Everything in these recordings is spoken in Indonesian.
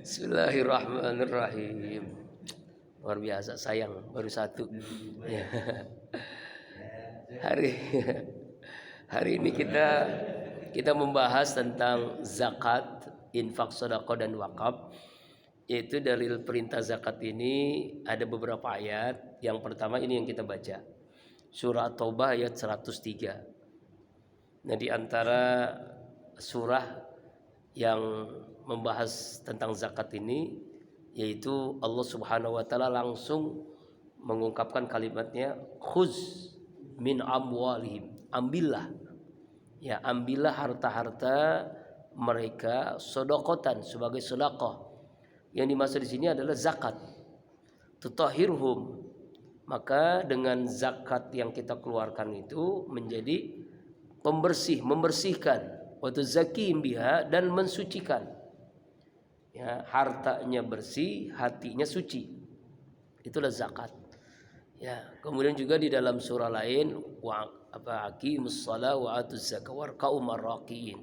Bismillahirrahmanirrahim. Luar biasa, sayang baru satu. Ya. Hari hari ini kita membahas tentang zakat, infak, sedekah dan wakaf. Yaitu dalil perintah zakat ini ada beberapa ayat. Yang pertama ini yang kita baca. Surah At-Taubah ayat 103. Nah, di antara surah yang membahas tentang zakat ini yaitu Allah Subhanahu wa taala langsung mengungkapkan kalimatnya khuz min amwalihim, ambillah, ya, ambillah harta-harta mereka sedekatan, sebagai sedekah. Yang dimaksud di sini adalah zakat. Tutahhirhum, maka dengan zakat yang kita keluarkan itu menjadi pembersih, membersihkan, wa tuzakkihim biha, dan mensucikan. Ya, hartanya bersih, hatinya suci. Itulah zakat. Ya, kemudian juga di dalam surah lain aqimus shalah wa atuz zakah warka'u marraqiin.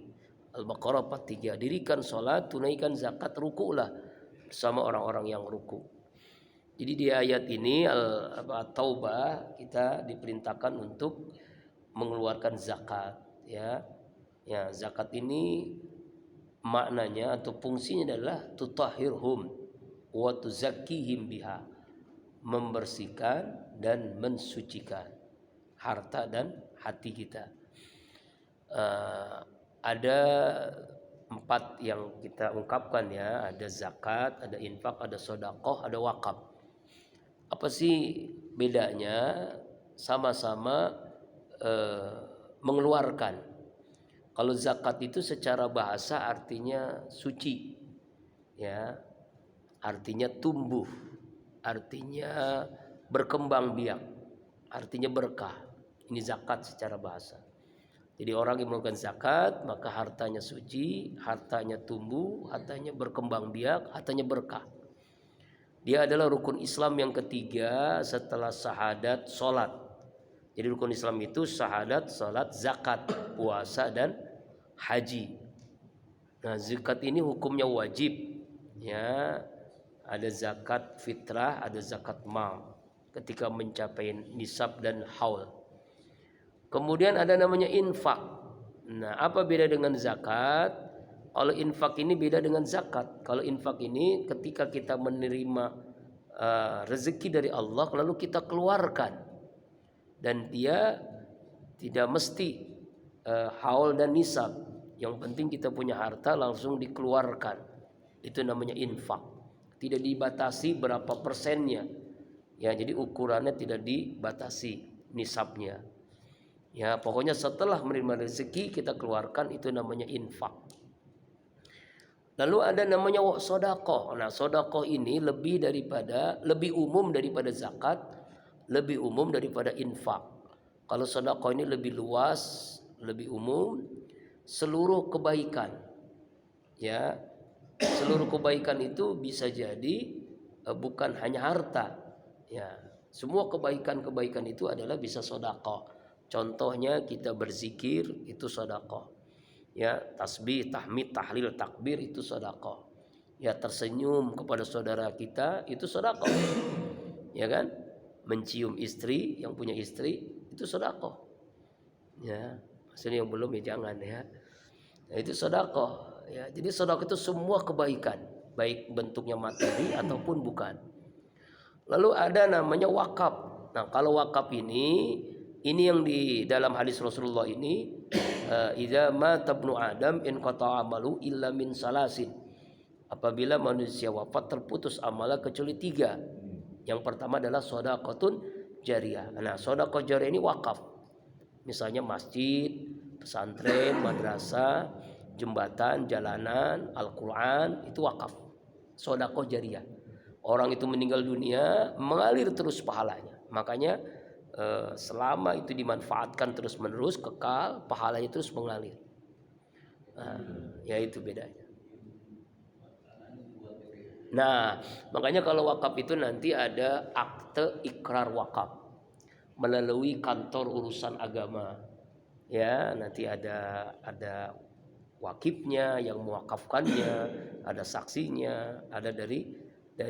Al-Baqarah 43. Dirikan salat, tunaikan zakat, ruku'lah bersama orang-orang yang ruku'. Jadi di ayat ini Taubah kita diperintahkan untuk mengeluarkan zakat, ya. Ya, zakat ini maknanya atau fungsinya adalah tutahhirhum wa tuzakkihim biha, membersihkan dan mensucikan harta dan hati kita. Ada 4 yang kita ungkapkan, ya, ada zakat, ada infak, ada sedekah, ada wakaf. Apa sih bedanya? Sama-sama mengeluarkan. Kalau zakat itu secara bahasa artinya suci, ya, artinya tumbuh, artinya berkembang biak, artinya berkah. Ini zakat secara bahasa. Jadi orang yang melakukan zakat maka hartanya suci, hartanya tumbuh, hartanya berkembang biak, hartanya berkah. Dia adalah rukun Islam yang ketiga setelah syahadat, salat. Jadi rukun Islam itu syahadat, salat, zakat, puasa dan haji. Nah, zakat ini hukumnya wajib, ya. Ada zakat fitrah, ada zakat mal ketika mencapai nisab dan haul. Kemudian ada namanya infak. Nah, apa beda dengan zakat? Kalau infak ini beda dengan zakat. Kalau infak ini ketika kita menerima rezeki dari Allah lalu kita keluarkan, dan dia tidak mesti haul dan nisab. Yang penting kita punya harta langsung dikeluarkan. Itu namanya infak. Tidak dibatasi berapa persennya. Ya, jadi ukurannya tidak dibatasi nisabnya. Ya, pokoknya setelah menerima rezeki kita keluarkan, itu namanya infak. Lalu ada namanya sedekah. Nah, sedekah ini lebih umum daripada zakat, lebih umum daripada infak. Kalau sedekah ini lebih luas, lebih umum, seluruh kebaikan. Ya, seluruh kebaikan itu bisa jadi bukan hanya harta. Ya, semua kebaikan-kebaikan itu adalah bisa sedekah. Contohnya kita berzikir, itu sedekah. Ya, tasbih, tahmid, tahlil, takbir, itu sedekah. Ya, tersenyum kepada saudara kita, itu sedekah. Ya kan? Mencium istri, yang punya istri, itu sedekah. Ya, maksudnya yang belum ya jangan, ya. Nah, itu sedekah. Ya, jadi sedekah itu semua kebaikan, baik bentuknya materi ataupun bukan. Lalu ada namanya wakaf. Nah, kalau wakaf ini yang di dalam hadis Rasulullah ini, idza mata ibnu adam in qata'a amalu illa min salasin. Apabila manusia wafat terputus amalan kecuali 3. Yang pertama adalah shadaqatun jariyah. Nah, shadaqah jariyah ini wakaf. Misalnya masjid, pesantren, madrasah, jembatan, jalanan, Al-Quran, itu wakaf. Shadaqah jariyah. Orang itu meninggal dunia, mengalir terus pahalanya. Makanya selama itu dimanfaatkan terus menerus, kekal, pahalanya terus mengalir. Nah, ya itu bedanya. Nah, makanya kalau wakaf itu nanti ada akte ikrar wakaf melalui kantor urusan agama. Ya, nanti ada wakifnya, yang mewakafkannya, ada saksinya, ada dari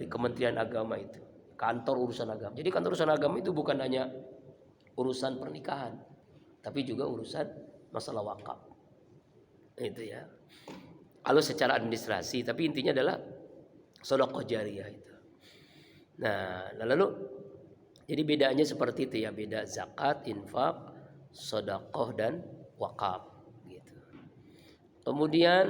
Kementerian Agama itu, kantor urusan agama. Jadi kantor urusan agama itu bukan hanya urusan pernikahan, tapi juga urusan masalah wakaf. Itu ya. Kalau secara administrasi, tapi intinya adalah sedekah jariyah itu. Nah, lalu jadi bedanya seperti itu ya, beda zakat, infak, sedekah dan wakaf gitu. Kemudian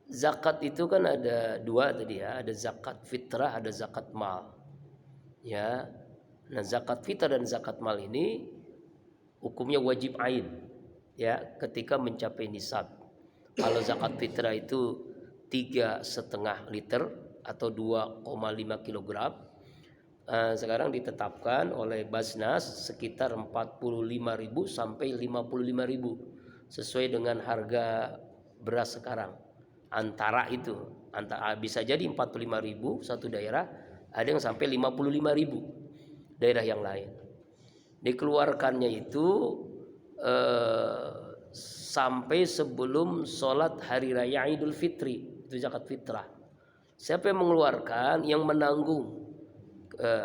zakat itu kan ada dua tadi ya, ada zakat fitrah, ada zakat mal. Ya. Nah, zakat fitrah dan zakat mal ini hukumnya wajib ain ya ketika mencapai nisab. Kalau zakat fitrah itu 3,5 liter atau 2,5 kilogram. Sekarang ditetapkan oleh Basnas sekitar 45.000 sampai 55.000 sesuai dengan harga beras sekarang. Antara itu, bisa jadi 45.000 satu daerah, ada yang sampai 55.000 daerah yang lain. Dikeluarkannya itu sampai sebelum sholat hari raya Idul Fitri, itu zakat fitrah. Siapa yang mengeluarkan, yang menanggung,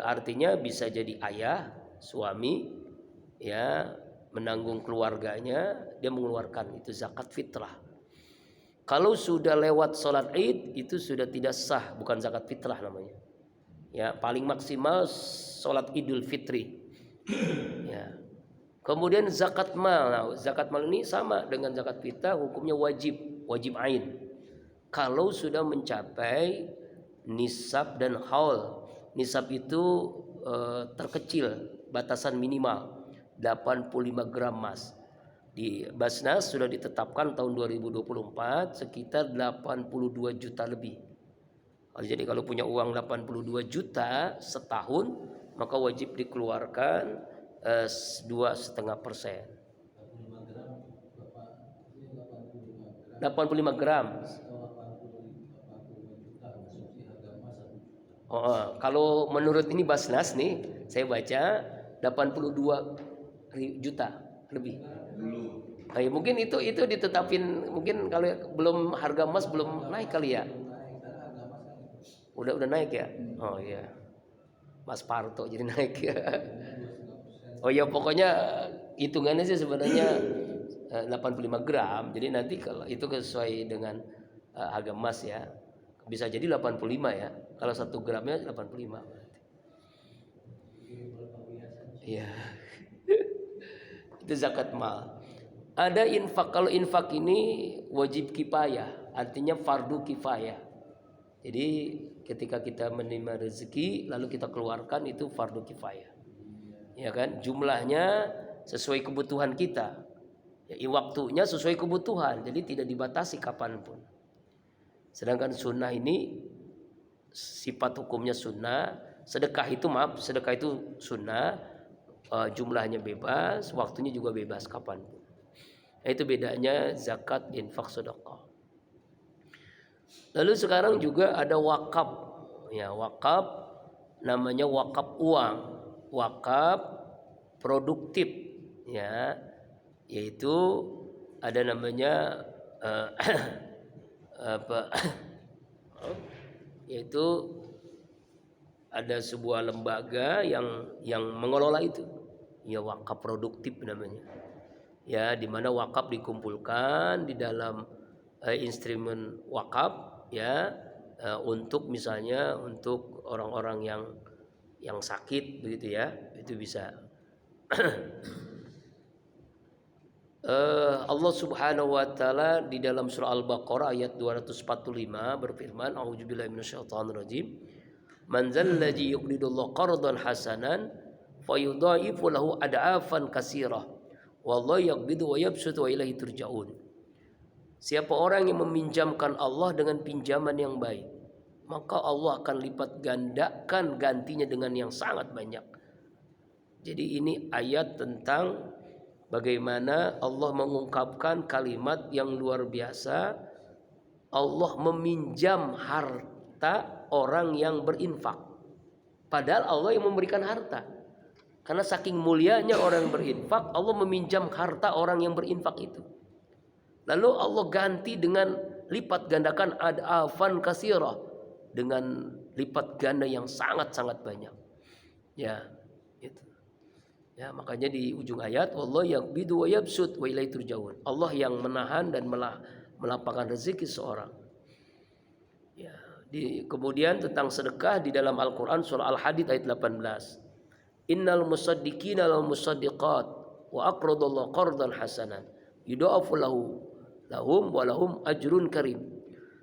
artinya bisa jadi ayah, suami, ya, menanggung keluarganya, dia mengeluarkan, itu zakat fitrah. Kalau sudah lewat sholat Id, itu sudah tidak sah, bukan zakat fitrah namanya. Ya, paling maksimal sholat Idul Fitri. Ya. Kemudian zakat mal. Nah, zakat mal ini sama dengan zakat fitrah, hukumnya wajib ain. Kalau sudah mencapai nisab dan haul. Nisab itu terkecil, batasan minimal 85 gram emas. Di Basnas sudah ditetapkan tahun 2024 sekitar 82 juta lebih. Jadi kalau punya uang 82 juta setahun, maka wajib dikeluarkan 2,5%. 85 gram. Kalau menurut ini Basnas nih, saya baca 82 juta lebih. Mungkin itu ditetapin, mungkin kalau belum harga emas belum naik kali ya. Udah naik ya? Oh iya. Mas Parto jadi naik ya. Oh ya, pokoknya hitungannya sih sebenarnya 85 gram. Jadi nanti kalau itu sesuai dengan harga emas ya. Bisa jadi 85 ya. Kalau 1 gramnya 85 berarti. Iya. Itu zakat mal. Ada infak. Kalau infak ini wajib kifayah, artinya fardu kifayah. Jadi ketika kita menerima rezeki lalu kita keluarkan, itu fardu kifayah. Ya kan? Jumlahnya sesuai kebutuhan kita. Ya, waktunya sesuai kebutuhan. Jadi tidak dibatasi kapanpun. Sedangkan sunnah ini sifat hukumnya sunnah. Sedekah itu sunnah. Jumlahnya bebas, waktunya juga bebas kapanpun. Itu bedanya zakat, infak, sedekah. Lalu sekarang juga ada wakaf. Ya, wakaf namanya wakaf uang, wakaf produktif ya. Yaitu ada namanya yaitu ada sebuah lembaga yang mengelola itu. Ya, wakaf produktif namanya. Ya, di mana wakaf dikumpulkan di dalam instrumen wakaf ya, untuk misalnya untuk orang-orang yang sakit begitu ya, itu bisa. Allah Subhanahu wa taala di dalam surah Al-Baqarah ayat 245 berfirman, a'udzubillahi minasyaitonir rajim, man dzalladzi yuqridullaha qardan hasanan fayudha'ifu lahu ad'afan katsirah wallahu yaqbidu wa yabsutu wa ilaihi turja'un. Siapa orang yang meminjamkan Allah dengan pinjaman yang baik, maka Allah akan lipat gandakan gantinya dengan yang sangat banyak. Jadi ini ayat tentang bagaimana Allah mengungkapkan kalimat yang luar biasa. Allah meminjam harta orang yang berinfak. Padahal Allah yang memberikan harta. Karena saking mulianya orang yang berinfak, Allah meminjam harta orang yang berinfak itu. Lalu Allah ganti dengan lipat gandakan ad'afan katsirah, dengan lipat ganda yang sangat-sangat banyak. Ya, itu. Ya, makanya di ujung ayat wallahu yaqbidu wa yabsut wa ilaihi turja'un. Allah yang menahan dan melapangkan rezeki seorang. Ya, kemudian tentang sedekah di dalam Al-Qur'an surah Al-Hadid ayat 18. Innal musaddiqina wal musaddiqat wa aqradallahu qardan hasanan yudha'afu lahum wa lahum ajrun karim.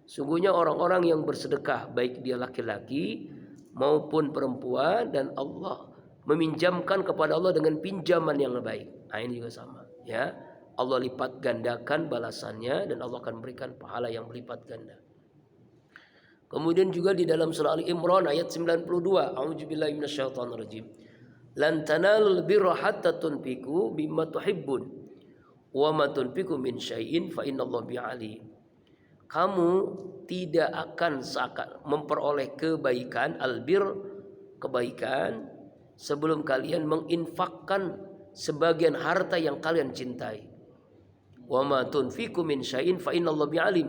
Sungguhnya orang-orang yang bersedekah baik dia laki-laki maupun perempuan dan Allah meminjamkan kepada Allah dengan pinjaman yang baik. Nah, ini juga sama, ya. Allah lipat gandakan balasannya dan Allah akan berikan pahala yang berlipat ganda. Kemudian juga di dalam surah Ali Imran ayat 92, a'udzubillahi minasyaitonirrajim. Lan tanalul birra hatta tunfiqu bimma tuhibbun wa ma tunfiqu min syai'in fa innallaha bi'alim. Kamu tidak akan memperoleh kebaikan, albir, kebaikan, sebelum kalian menginfakkan sebagian harta yang kalian cintai. Wa ma tunfiqu min syai'in fa innallaha bi'alim.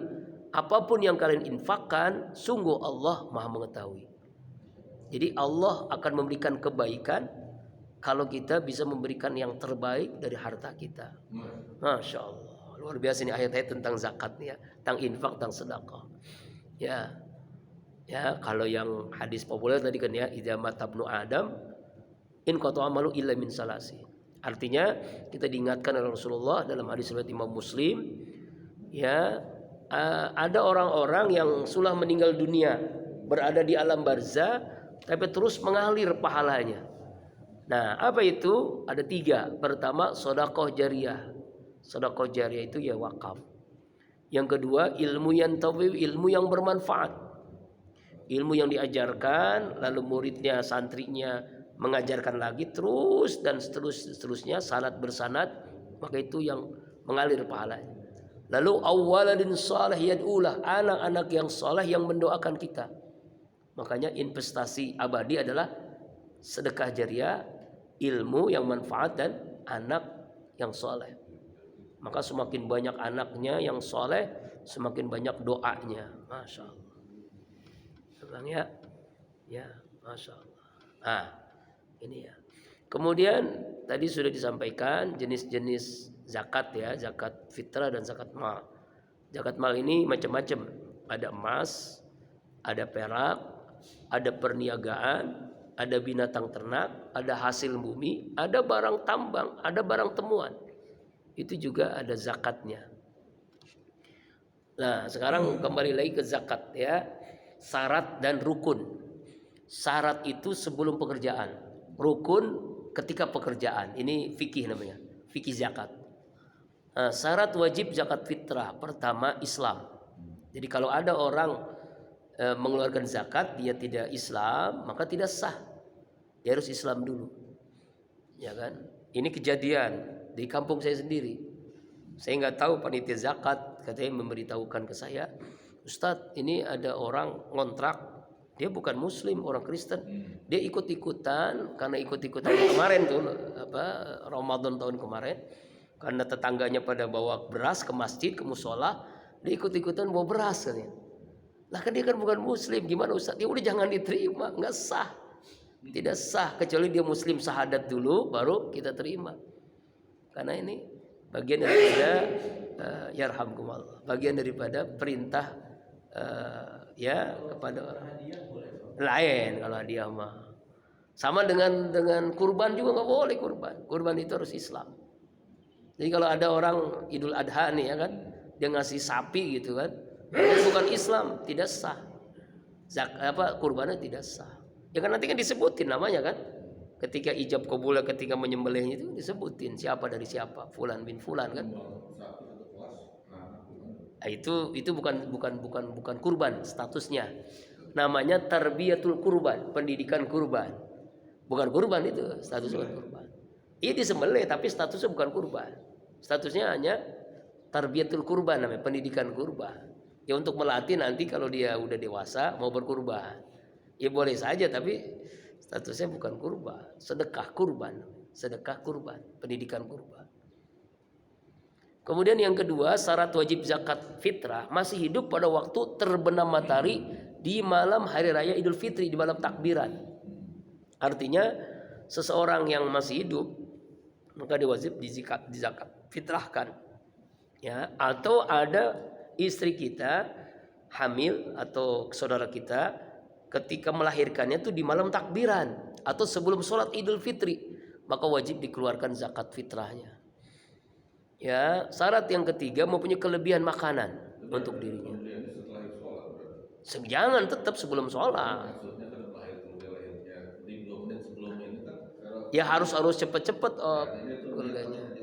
Apapun yang kalian infakkan, sungguh Allah Maha mengetahui. Jadi Allah akan memberikan kebaikan kalau kita bisa memberikan yang terbaik dari harta kita. Masya Allah. Luar biasa ini ayat-ayat tentang zakat nih ya, tentang infak, tentang sedekah. Ya. Ya, kalau yang hadis populer tadi kan ya, idza matabnu Adam in qata amalu illa min salasi. Artinya kita diingatkan oleh Rasulullah dalam hadis riwayat Imam Muslim, ya, ada orang-orang yang sudah meninggal dunia, berada di alam barzah, tapi terus mengalir pahalanya. Nah, apa itu? Ada 3. Pertama, sedekah jariyah. Sedekah jariyah itu ya wakaf. Yang kedua, ilmu yang tawi, ilmu yang bermanfaat. Ilmu yang diajarkan, lalu muridnya, santrinya mengajarkan lagi terus dan seterusnya, sanad bersanad, maka itu yang mengalir pahalanya. Lalu awwaladin salih yad'ulah, anak-anak yang saleh yang mendoakan kita. Makanya investasi abadi adalah sedekah jariyah, ilmu yang manfaat dan anak yang soleh. Maka semakin banyak anaknya yang soleh, semakin banyak doanya. Masya Allah. Bang ya, ya, masya Allah. Nah, ini ya. Kemudian tadi sudah disampaikan jenis-jenis zakat ya, zakat fitrah dan zakat mal. Zakat mal ini macam-macam. Ada emas, ada perak, ada perniagaan, ada binatang ternak, ada hasil bumi, ada barang tambang, ada barang temuan. Itu juga ada zakatnya. Nah, sekarang kembali lagi ke zakat ya. Syarat dan rukun. Syarat itu sebelum pekerjaan. Rukun ketika pekerjaan. Ini fikih namanya. Fikih zakat. Nah, syarat wajib zakat fitrah. Pertama, Islam. Jadi kalau ada orang mengeluarkan zakat, dia tidak Islam, maka tidak sah. Dia harus Islam dulu, ya kan? Ini kejadian di kampung saya sendiri. Saya nggak tahu panitia zakat, katanya memberitahukan ke saya, Ustadz, ini ada orang ngontrak, dia bukan Muslim, orang Kristen, dia ikut-ikutan karena ikut-ikutan kemarin tuh, Ramadan tahun kemarin, karena tetangganya pada bawa beras ke masjid, ke musola, dia ikut-ikutan bawa beras katanya. Lah kan dia kan bukan Muslim, gimana Ustaz? Ya udah jangan diterima, nggak sah. Tidak sah kecuali dia Muslim syahadat dulu, baru kita terima. Karena ini bagian daripada yarhamkumullah, bagian daripada perintah ya kepada orang lain. Kalau hadiah mah sama dengan kurban juga nggak boleh kurban. Kurban itu harus Islam. Jadi kalau ada orang Idul Adha nih ya kan, dia ngasih sapi gitu kan, bukan Islam, tidak sah. Kurbannya tidak sah. Ya kan nanti kan disebutin namanya kan. Ketika ijab qabul, ketika menyembelihnya itu disebutin siapa dari siapa, fulan bin fulan kan. Nah, itu bukan kurban statusnya. Namanya tarbiyatul kurban, pendidikan kurban. Bukan kurban itu, statusnya bukan kurban. Ini disembelih tapi statusnya bukan kurban. Statusnya hanya tarbiyatul kurban, namanya pendidikan kurban. Ya untuk melatih nanti kalau dia udah dewasa mau berkurban. Ya boleh saja tapi statusnya bukan kurban, sedekah kurban, pendidikan kurban. Kemudian yang kedua, syarat wajib zakat fitrah masih hidup pada waktu terbenam matahari di malam hari raya Idul Fitri, di malam takbiran. Artinya seseorang yang masih hidup maka dia wajib dizakat fitrahkan. Ya, atau ada istri kita hamil atau saudara kita ketika melahirkannya itu di malam takbiran atau sebelum sholat Idul Fitri, maka wajib dikeluarkan zakat fitrahnya. Ya, syarat yang ketiga mempunyai kelebihan makanan untuk dirinya. Jangan tetap sebelum sholat. Ya harus cepet-cepet keluarganya.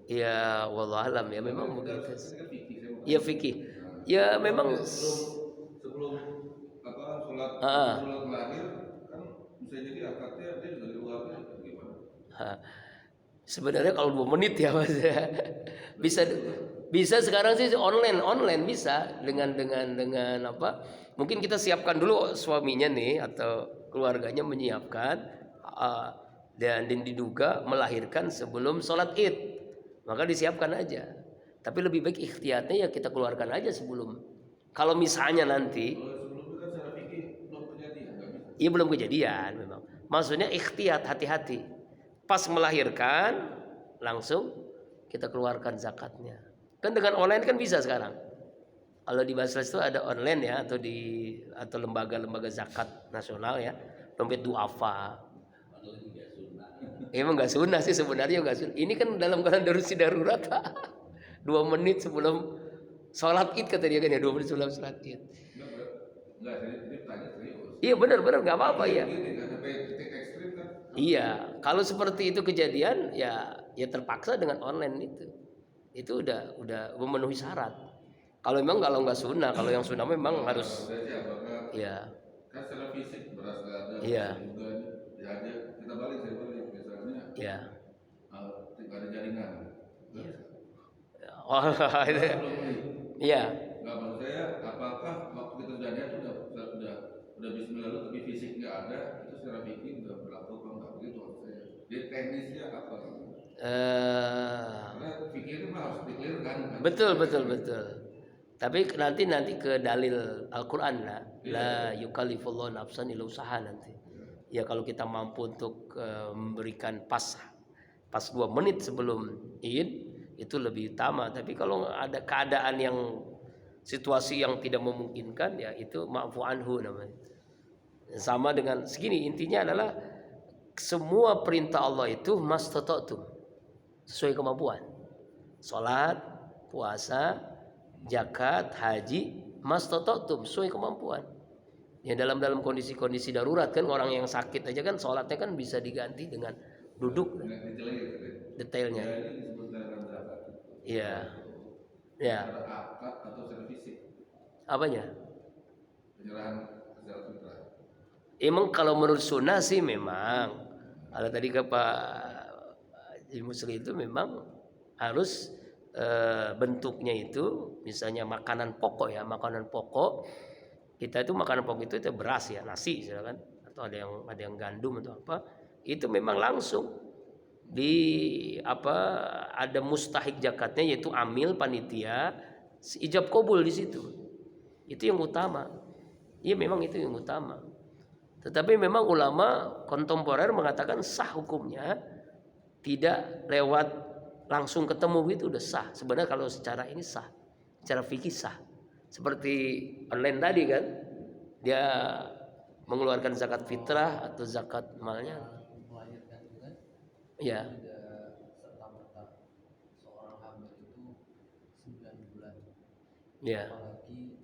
Ya, wallahualam ya memang begitu. Ya fikih. Ya memang sebelum sholat lahir kan bisa jadi akadnya dia juga di luar gimana? Sebenarnya kalau 2 menit ya Mas ya. Bisa sekarang sih online bisa dengan apa? Mungkin kita siapkan dulu suaminya nih atau keluarganya menyiapkan dan diduga melahirkan sebelum sholat Id. Maka disiapkan aja. Tapi lebih baik ikhtiyatnya ya kita keluarkan aja sebelum. Kalau misalnya nanti iya belum kejadian memang. Maksudnya ikhtiyat, hati-hati. Pas melahirkan langsung kita keluarkan zakatnya. Kan dengan online kan bisa sekarang. Kalau di Basnas itu ada online ya atau lembaga-lembaga zakat nasional ya, dompet duafa. Emang nggak sunnah sih sebenarnya nggak sunnah. Ini kan dalam keadaan darurat 2 menit sebelum sholat id kata dia kan ya 2 menit sebelum sholat id. Iya benar nggak apa-apa ya. Iya, kalau seperti itu kejadian ya terpaksa dengan online itu udah memenuhi syarat. Kalau nggak sunnah, kalau yang sunnah memang harus. Ya. Kan secara fisik berasa ada. Iya. Kita balik misalnya. Iya. Ada jaringan. Oh, itu. Iya. Nggak maksud saya, apakah waktu terjadinya itu udah bismillah lalu tapi fisik nggak ada, itu secara fikih udah berlaku apa nggak begitu maksud saya? Di teknisnya apa? Karena fikih itu harus dikelirkan. Betul. Tapi nanti ke dalil Al-Quran lah, la yukallifullahu nafsan illa usaha nanti. Ya kalau kita mampu untuk memberikan pas 2 menit sebelum Id itu lebih utama. Tapi kalau ada keadaan yang situasi yang tidak memungkinkan ya itu ma'fu anhu namanya. Sama dengan segini, intinya adalah semua perintah Allah itu mastata'tum, sesuai kemampuan. Salat, puasa, zakat, haji, mastata'tum, sesuai kemampuan. Ya dalam kondisi-kondisi darurat kan, orang yang sakit aja kan salatnya kan bisa diganti dengan duduk. Detailnya. Iya. Ya. Apanya? Penyerahan zakat fitrah. Emang kalau menurut sunnah sih memang, kalau tadi ke Pak Musli itu memang harus bentuknya itu misalnya makanan pokok kita itu makanan pokok itu beras ya, nasi misalkan, atau ada yang gandum atau apa, itu memang langsung ada mustahik zakatnya yaitu amil panitia ijab kabul di situ. Itu yang utama. Iya memang itu yang utama. Tetapi memang ulama kontemporer mengatakan sah hukumnya, tidak lewat langsung ketemu itu udah sah. Sebenarnya kalau secara ini sah, secara fikih sah. Seperti online tadi kan, dia mengeluarkan zakat fitrah atau zakat malnya. Ya. Seorang hamil itu 9 bulan. Ya. Apalagi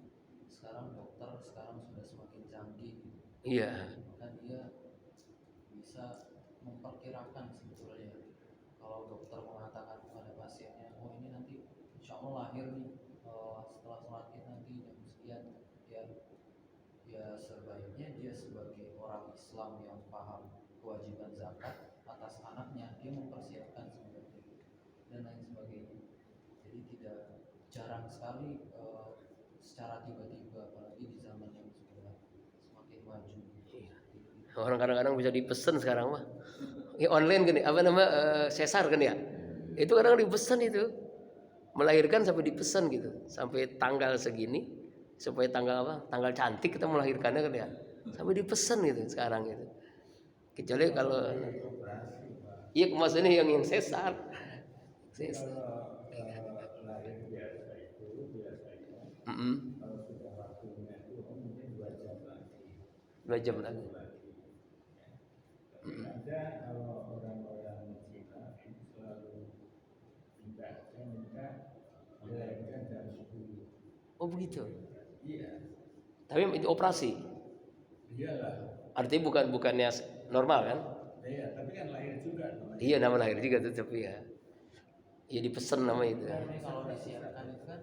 sekarang dokter sudah semakin canggih. Iya. Maka dia bisa memperkirakan sebetulnya. Kalau dokter mengatakan kepada pasiennya, oh ini nanti insya Allah lahir nih setelah sholat id nanti jam sekian, ya sebaiknya dia sebagai orang Islam yang paham kewajiban zakat atas anaknya, dia mempersiapkan sebenarnya dan lain sebagainya. Jadi jarang sekali secara tiba-tiba, apalagi di zaman yang sudah semakin maju. Orang kadang-kadang bisa dipesan sekarang mah. Online kan ya, sesar kan ya. Itu kadang dipesan itu. Melahirkan sampai dipesan gitu. Sampai tanggal segini supaya tanggal apa? Tanggal cantik kita melahirkannya kan ya. Sampai dipesan gitu sekarang itu. Kecuali kalau iya maksudnya yang sesar. Sesar. Mm-mm. 2 jam lagi. Oh begitu. Tapi itu operasi. Artinya bukannya normal kan? Iya, nama lahir juga tetap ya. Ya dipesan nama itu. Ini kalau disiapkan itu kan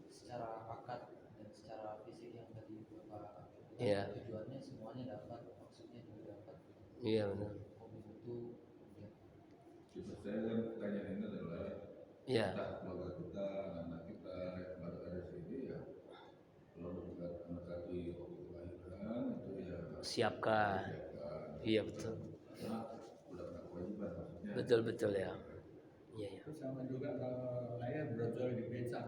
secara akad dan secara fisik yang tadi Bapak Iya. tujuannya semuanya dapat, maksudnya juga dapat. Iya benar. Kopi itu ya. Cuma saya kan pertanyaan ini adalah Iya. kita, keluarga kita, anak kita, baru ada sini ya. Kalau dekat anak satu waktu kelahiran itu ya Siapkan. Iya betul. karena udah pernah kewajiban maksudnya. Betul ya. Iya ya. Sama juga kalau lahir brojol di becak.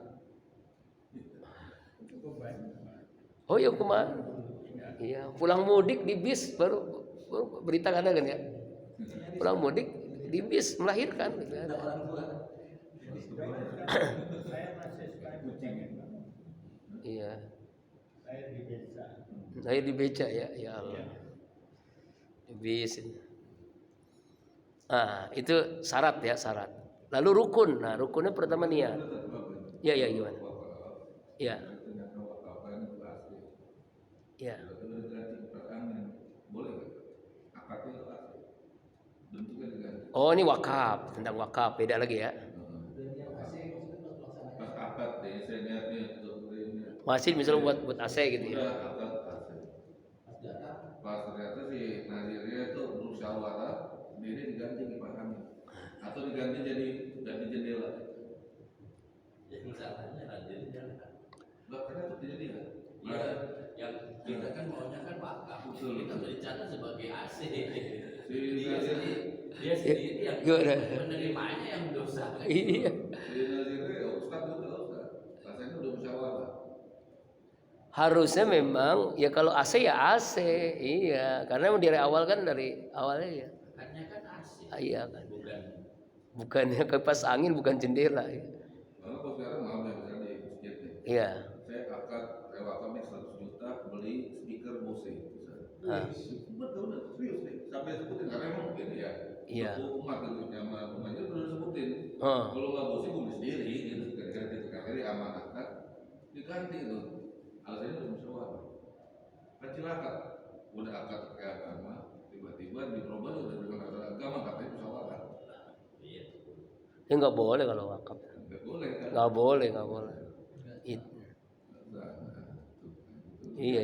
Itu banyak. Oh iya kemarin. Iya, pulang mudik di bis baru berita ada kan ya? Pulang mudik di bis melahirkan gitu ada. Saya masih suka kucing. Iya. Saya di becak. Lahir di beca ya Allah. Di bis. Ah, itu syarat ya, syarat. Lalu rukun. Nah, rukunnya pertama niat. Ya gimana? Ya. Ya. Oh, ini wakaf, tentang wakaf, beda lagi ya. Pas akad deh, saya niatnya untuk ini. Masih misalnya buat AC gitu ya. Udah akad AC. Pas ternyata si nazirnya itu bermusyawarah, ini diganti kipas angin atau diganti jadi ganti jendela. Yang salahnya nazirnya. Enggak karena itu jadi ya. Iya, yang kita kan maunya kan wakaf. Betul. Kita berbicara sebagai AC. Dia Dia sendiri yang Gimana? menerimanya yang dosa. Iya. si nazirnya ustaz juga ustaz. Rasanya udah musyawarah. Harusnya memang ya kalau AC ya AC, iya. Karena dari awal kan dari awalnya ya. Makanya kan AC. Iya kan. Bukannya Kipas angin bukan jendela ya. Karena kalau sekarang maaf ya misalnya di masjid nih. Iya. Saya akad wakaf nih 100 juta beli speaker Bose misalnya. Ah. Betul serius nih. Sampai sebutin karena emang begini ya. Iya. Untuk umat gitu nyaman rumahnya udah disebutin. Oh. Kalau nggak Bose beli sendiri gitu. Kira-kira gitu karena diamanatkan diganti tuh. Alasannya udah musyawarah. Kan cilaka. Udah akad kayak agama tiba-tiba dirubah udah dengan asal agama katanya musyawarah. iya. Ya nggak boleh kalau wakaf. Nggak boleh kan? Nggak boleh. Iya.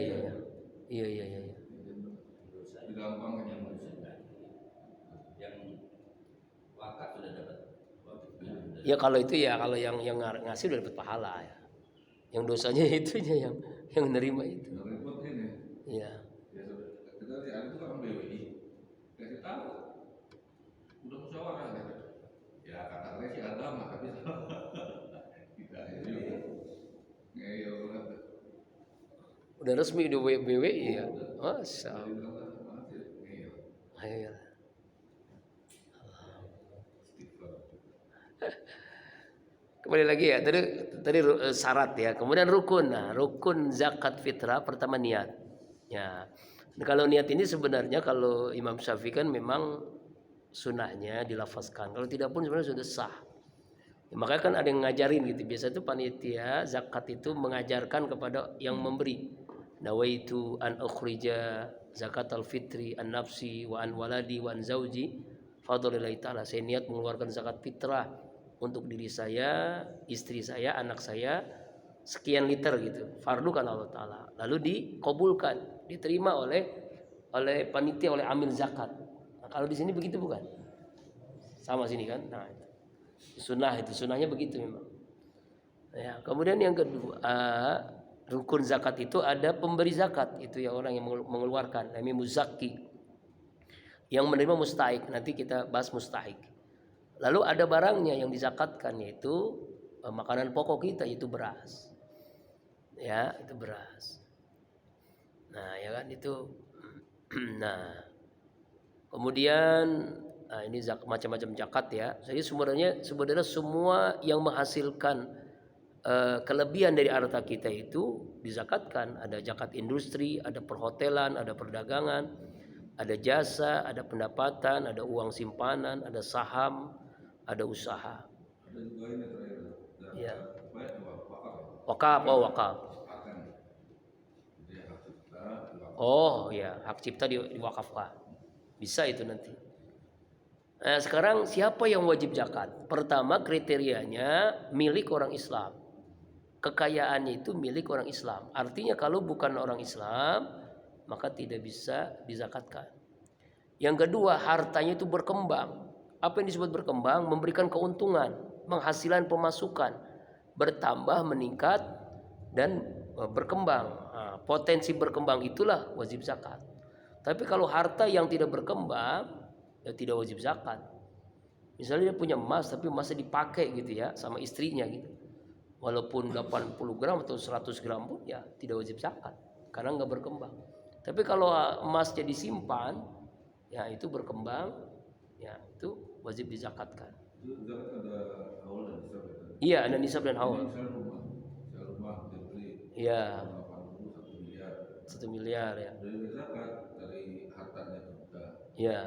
Gampang kan yang Wakaf sudah dapat. Ya kalau itu ya kalau yang ngasih udah dapat pahala ya. Yang dosanya itunya yang nerima itu. repot ini. Iya. Ya kita lihat itu kan BWI. Kasih tahu. Udah musyawarah kan. Ya kata sih agama tapi salah. Kita ini ngeyel banget. Udah resmi di BWI ya. Masa. Ayo. Kembali lagi ya, tadi syarat ya. Kemudian rukun. Nah, rukun zakat fitrah pertama niat. Ya. Nah, kalau niat ini sebenarnya kalau Imam Syafi'i kan memang sunnahnya dilafazkan. Kalau tidak pun sebenarnya sudah sah. Ya, makanya kan ada yang ngajarin gitu. Biasa itu panitia zakat itu mengajarkan kepada yang memberi. Nawaitu an ukhrija zakat al-fitri an nafsi wa an waladi wa an zauji fadlillahi ta'ala. Saya niat mengeluarkan zakat fitrah untuk diri saya, istri saya, anak saya sekian liter gitu. Fardu kan Allah Ta'ala. Lalu dikabulkan, diterima oleh panitia, oleh amil zakat. Nah, kalau di sini begitu bukan? Sama sini kan? Nah, sunnahnya begitu memang. Ya, kemudian yang kedua, rukun zakat itu ada pemberi zakat, itu ya orang yang mengeluarkan, namanya muzaki. Yang menerima mustahik, nanti kita bahas mustahik. Lalu ada barangnya yang dizakatkan, yaitu makanan pokok kita, yaitu beras. Ya, itu beras. Nah, ya kan itu. Nah, kemudian ini macam-macam zakat ya. Jadi sebenarnya semua yang menghasilkan kelebihan dari harta kita itu dizakatkan. Ada zakat industri, ada perhotelan, ada perdagangan, ada jasa, ada pendapatan, ada uang simpanan, ada saham, ada usaha. Ada juga ini terakhir. Ya. Apa ya? Wakaf. Wakaf, wakaf. Akan. Jadi hak cipta, diwakaf. Oh ya, hak cipta diwakafkan. Bisa itu nanti. Nah, sekarang siapa yang wajib zakat? Pertama, kriterianya milik orang Islam. Kekayaannya itu milik orang Islam. Artinya kalau bukan orang Islam, maka tidak bisa dizakatkan. Yang kedua, hartanya itu berkembang. Apa yang disebut berkembang? Memberikan keuntungan, penghasilan, pemasukan, bertambah, meningkat, dan berkembang. Nah, potensi berkembang itulah wajib zakat. Tapi kalau harta yang tidak berkembang, ya tidak wajib zakat. Misalnya dia punya emas, tapi emasnya dipakai gitu ya sama istrinya gitu. Walaupun 80 gram atau 100 gram pun ya tidak wajib zakat karena nggak berkembang. Tapi kalau emasnya disimpan, ya itu berkembang, ya itu wajib dizakatkan. Itu zakat ada haul dan nisab ya. Iya, ada nisab dan haul. Misal rumah dibeli Iya, 80 1 miliar. 1 miliar ya. Dari zakat dari hartanya juga. Iya,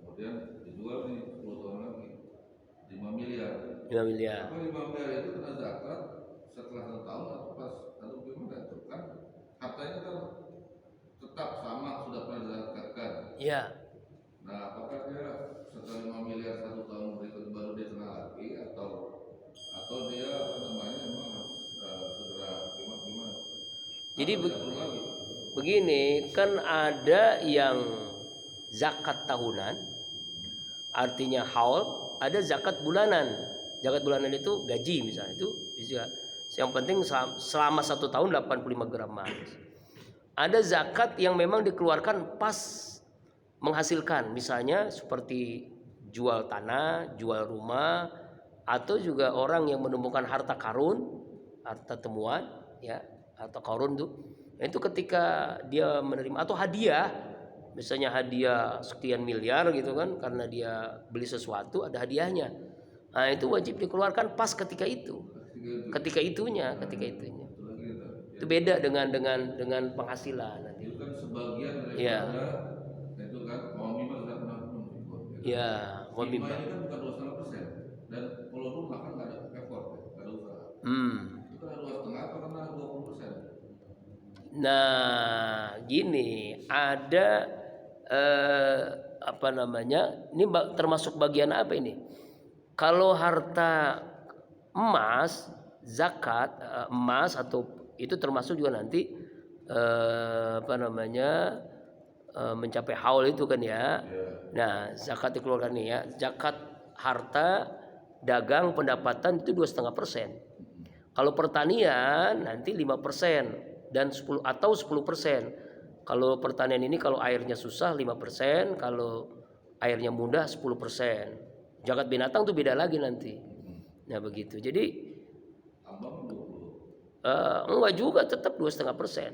Kemudian dijual nih 10 tahun lagi 5 miliar. 5 miliar. Apa 5 miliar itu kena zakat setelah 1 tahun atau pas atau gimana itu kan hartanya kan tetap sama sudah pernah dizakatkan. Iya. Nah, apakah dia setelah 5 miliar 1 tahun berikut baru dia kena lagi atau dia apa namanya memang harus segera gimana? Jadi Atau tidak perlu lagi. begini, kan ada yang zakat tahunan, artinya haul, ada zakat bulanan. Zakat bulanan itu gaji misalnya, itu bisa. Yang penting selama 1 tahun 85 gram emas. Ada zakat yang memang dikeluarkan pas menghasilkan, misalnya seperti jual tanah, jual rumah, atau juga orang yang menemukan harta karun, harta temuan, ya, harta karun tuh. Itu ketika dia menerima atau hadiah, misalnya hadiah sekian miliar gitu kan, karena dia beli sesuatu ada hadiahnya. Nah, itu wajib dikeluarkan pas ketika itu. Ketika itunya. Itu lagi Itu beda dengan penghasilan nanti. itu kan sebagian daripada Iya. itu kan mau mimah sudah pernah Iya, mau mimah mimah. ini kan bukan 2,5% dan kalau rumah kan nggak ada effort ya, nggak ada usaha itu kan 2,5 apa karena 20%. Nah, gini, ada apa namanya? Ini termasuk bagian apa ini? Kalau harta emas, zakat emas atau itu termasuk juga nanti apa namanya? Mencapai haul itu kan ya. Nah, zakat dikeluarkan nih ya. Zakat harta, dagang, pendapatan itu 2,5%. Kalau pertanian nanti 5% dan 10 atau 10%. Kalau pertanian ini kalau airnya susah 5%, kalau airnya mudah 10%. Zakat binatang tuh beda lagi nanti. Nah, begitu. Jadi Tambang 20. enggak juga, tetap 2,5%.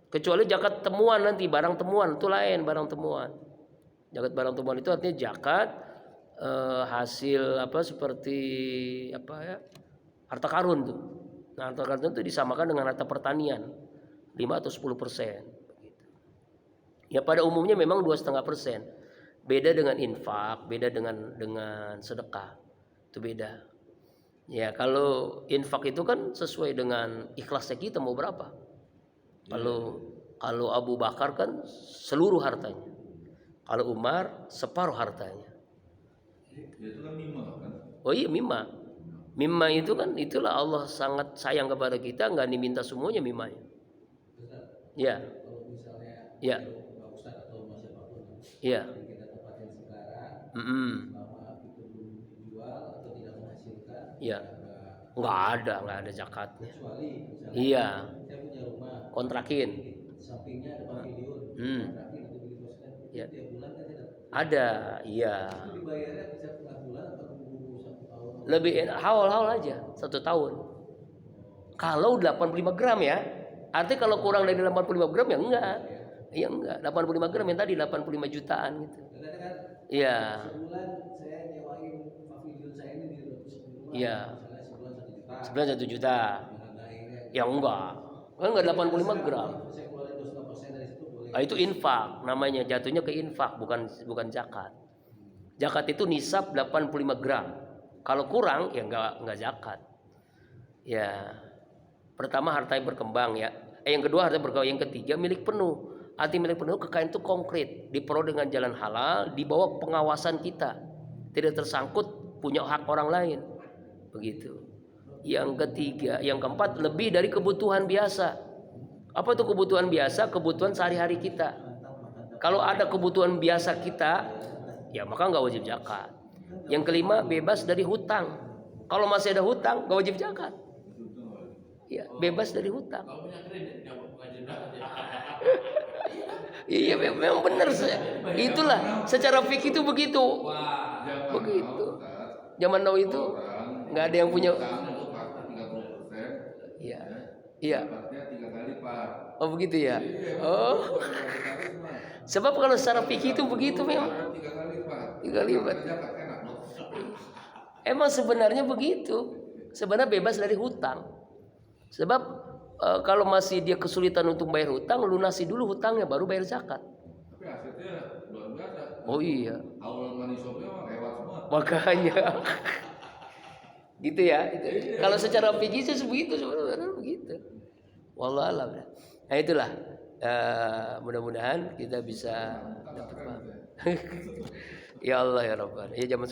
Kecuali zakat temuan nanti, barang temuan itu lain, barang temuan. Zakat barang temuan itu artinya zakat hasil apa seperti apa ya? Harta karun tuh. Nah, harta karun itu disamakan dengan harta pertanian 5 atau 10%. Begitu. Ya pada umumnya memang 2,5%. Beda dengan infak, beda dengan sedekah. Itu beda. Ya kalau infak itu kan sesuai dengan ikhlasnya kita mau berapa. Kalau Abu Bakar kan seluruh hartanya. Kalau Umar separuh hartanya. Itu kan mimah kan. Oh iya, mimah. Mimah itu kan itulah Allah sangat sayang kepada kita, nggak diminta semuanya mimahnya. Ya. Kalau misalnya Ya. Pak Ustadz atau Mas siapapun Ya. yang kita tempatin sekarang, selama itu belum dijual atau tidak menghasilkan, Ya. Nggak ada zakatnya. kecuali misalnya Iya. saya punya rumah, Kontrakin. sampingnya ada pavilion, kontrakin atau begitu maksudnya, Ya. tiap bulan kan tidak. Ada, iya. Itu dibayarnya setiap tengah bulan Lebih haul aja 1 tahun. Kalau 85 gram ya. Artinya kalau kurang dari 85 gram ya enggak. Ya enggak. 85 gram yang tadi 85 jutaan gitu. Karena kan Iya. sebulan saya nyewain pavilion saya ini di sebulan. Iya. Misalnya sebulan 1 juta. Sebulan 1 juta. Harganya Ya enggak. Kan enggak 85 gram. Saya keluarin 25% dari situ boleh. Itu infak namanya, jatuhnya ke infak bukan zakat. Zakat itu nisab 85 gram. Kalau kurang ya enggak zakat. Ya. Pertama harta yang berkembang ya. Yang kedua harta berkembang, yang ketiga milik penuh. Arti milik penuh kekayaan itu konkret, diperoleh dengan jalan halal, di bawah pengawasan kita. Tidak tersangkut punya hak orang lain. Begitu. Yang ketiga, yang keempat lebih dari kebutuhan biasa. Apa itu kebutuhan biasa? Kebutuhan sehari-hari kita. Kalau ada kebutuhan biasa kita, ya maka nggak wajib zakat. Yang kelima, bebas dari hutang. Kalau masih ada hutang, nggak wajib zakat. Ya, bebas dari hutang. Kalau punya kredit nggak wajib zakat ya. Iya, memang benar. Itulah secara fikih itu begitu. Wah, Begitu. Zaman now itu nggak ada yang punya. Utangnya itu pasti 30%. Iya. Iya. Dapatnya 3 kali lipat. Oh begitu ya. Iya, Oh. Sebab kalau secara fikih itu begitu memang. 3 kali lipat. 3 kali lipat. Zakat enak loh. Emang sebenarnya begitu. Sebenarnya bebas dari hutang. Sebab kalau masih dia kesulitan untuk bayar hutang, lunasi dulu hutangnya baru bayar zakat. Tapi asetnya luar biasa. Oh iya. Awal money shopnya mah lewat semua. Makanya. Gitu ya. Kalau secara fikih sih begitu sebenarnya begitu. Wallahu a'lam. Nah itulah. Mudah-mudahan kita bisa dapat paham. Ya Allah ya Rabbana. Ya zaman